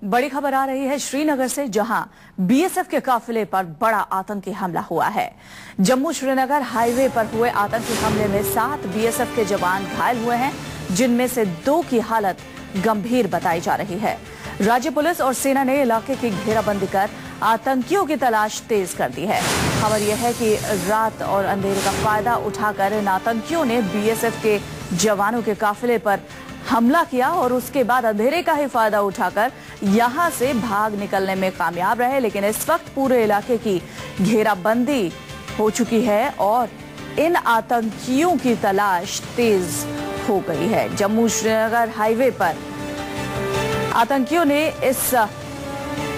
बड़ी खबर आ रही है श्रीनगर से, जहां बीएसएफ के काफिले पर बड़ा आतंकी हमला हुआ है। जम्मू श्रीनगर हाईवे पर हुए आतंकी हमले में 7 बीएसएफ के जवान घायल हुए हैं, जिनमें से 2 की हालत गंभीर बताई जा रही है। राज्य पुलिस और सेना ने इलाके की घेराबंदी कर आतंकियों की तलाश तेज कर दी है। खबर यह है कि रात और अंधेरे का फायदा उठाकर इन आतंकियों ने बीएसएफ के जवानों के काफिले पर हमला किया और उसके बाद अंधेरे का ही फायदा उठाकर यहां से भाग निकलने में कामयाब रहे। लेकिन इस वक्त पूरे इलाके की घेराबंदी हो चुकी है और इन आतंकियों की तलाश तेज हो गई है। जम्मू श्रीनगर हाईवे पर आतंकियों ने इस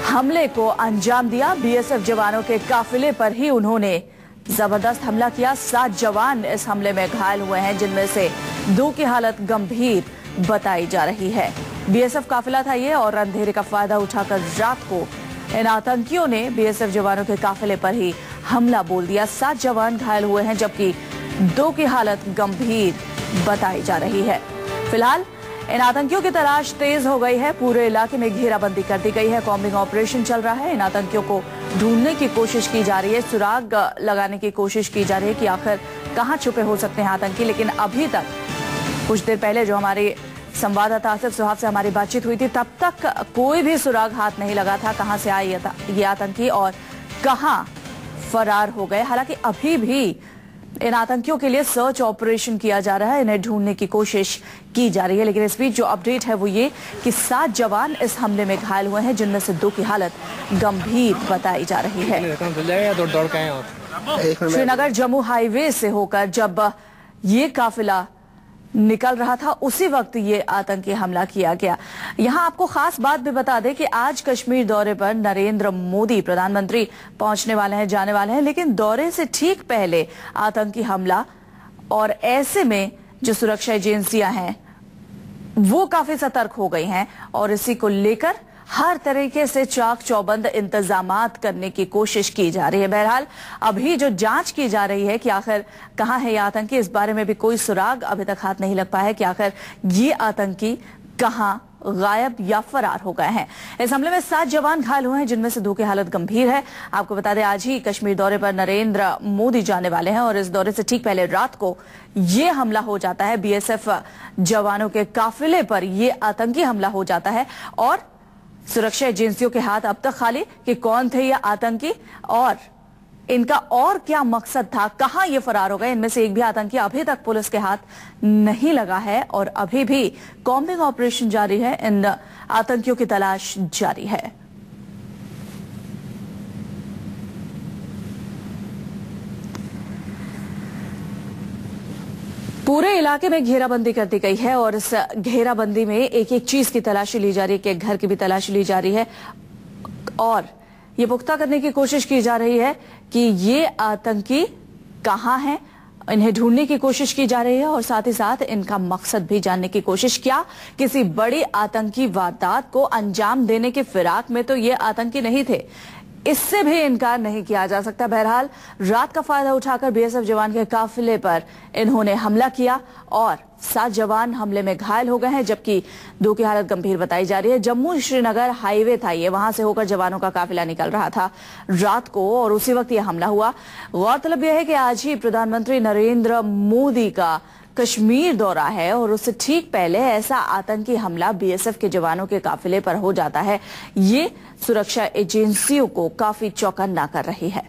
हमले को अंजाम दिया। बीएसएफ जवानों के काफिले पर ही उन्होंने जबरदस्त हमला किया। 7 जवान इस हमले में घायल हुए हैं, जिनमें से 2 की हालत गंभीर बताई जा रही है। बीएसएफ काफिला था ये और अंधेरे का फायदा उठाकर रात को इन आतंकियों ने बीएसएफ जवानों के काफिले पर ही हमला बोल दिया। 7 जवान घायल हुए हैं, जबकि 2 की हालत गंभीर बताई जा रही है। फिलहाल इन आतंकियों की तलाश तेज हो गई है। पूरे इलाके में घेराबंदी कर दी गई है। कॉम्बिंग ऑपरेशन चल रहा है। इन आतंकियों को ढूंढने की कोशिश की जा रही है, सुराग लगाने की कोशिश की जा रही है कि आखिर कहां छुपे हो सकते हैं आतंकी। लेकिन अभी तक कुछ देर पहले जो हमारे संवाददाता आसिफ सुहाब से हमारी बातचीत हुई थी, तब तक कोई भी सुराग हाथ नहीं लगा था कहां से आए ये आतंकी और कहां फरार हो गए। हालांकि अभी भी इन आतंकियों के लिए सर्च ऑपरेशन किया जा रहा है, इन्हें ढूंढने की कोशिश की जा रही है। लेकिन इस बीच जो अपडेट है वो ये कि 7 जवान इस हमले में घायल हुए हैं, जिनमें से 2 की हालत गंभीर बताई जा रही है। श्रीनगर जम्मू हाईवे से होकर जब ये काफिला निकल रहा था, उसी वक्त ये आतंकी हमला किया गया। यहां आपको खास बात भी बता दें कि आज कश्मीर दौरे पर नरेंद्र मोदी प्रधानमंत्री पहुंचने वाले हैं, जाने वाले हैं, लेकिन दौरे से ठीक पहले आतंकी हमला, और ऐसे में जो सुरक्षा एजेंसियां हैं वो काफी सतर्क हो गई हैं और इसी को लेकर हर तरीके से चाक चौबंद इंतजामात करने की कोशिश की जा रही है। बहरहाल अभी जो जांच की जा रही है कि आखिर कहां है ये आतंकी, इस बारे में भी कोई सुराग अभी तक हाथ नहीं लग पाया है कि आखिर ये आतंकी कहां गायब या फरार हो गए हैं। इस हमले में 7 जवान घायल हुए हैं, जिनमें से 2 की हालत गंभीर है। आपको बता दें आज ही कश्मीर दौरे पर नरेंद्र मोदी जाने वाले हैं और इस दौरे से ठीक पहले रात को ये हमला हो जाता है। बीएसएफ जवानों के काफिले पर ये आतंकी हमला हो जाता है और सुरक्षा एजेंसियों के हाथ अब तक खाली कि कौन थे ये आतंकी और इनका और क्या मकसद था, कहां ये फरार हो गए। इनमें से एक भी आतंकी अभी तक पुलिस के हाथ नहीं लगा है और अभी भी कॉम्बिंग ऑपरेशन जारी है। इन आतंकियों की तलाश जारी है। पूरे इलाके में घेराबंदी कर दी गई है और इस घेराबंदी में एक एक चीज की तलाशी ली जा रही है कि घर की भी तलाशी ली जा रही है और ये पुख्ता करने की कोशिश की जा रही है कि ये आतंकी कहां हैं, इन्हें ढूंढने की कोशिश की जा रही है और साथ ही साथ इनका मकसद भी जानने की कोशिश। क्या किसी बड़ी आतंकी वारदात को अंजाम देने के फिराक में तो ये आतंकी नहीं थे, इससे भी इनकार नहीं किया जा सकता। बहरहाल रात का फायदा उठाकर बीएसएफ जवान के काफिले पर इन्होंने हमला किया और 7 जवान हमले में घायल हो गए हैं, जबकि 2 की हालत गंभीर बताई जा रही है। जम्मू श्रीनगर हाईवे था ये, वहां से होकर जवानों का काफिला निकल रहा था रात को और उसी वक्त यह हमला हुआ। गौरतलब यह है कि आज ही प्रधानमंत्री नरेंद्र मोदी का कश्मीर दौरा है और उससे ठीक पहले ऐसा आतंकी हमला बीएसएफ के जवानों के काफिले पर हो जाता है। ये सुरक्षा एजेंसियों को काफी चौकन्ना कर रही है।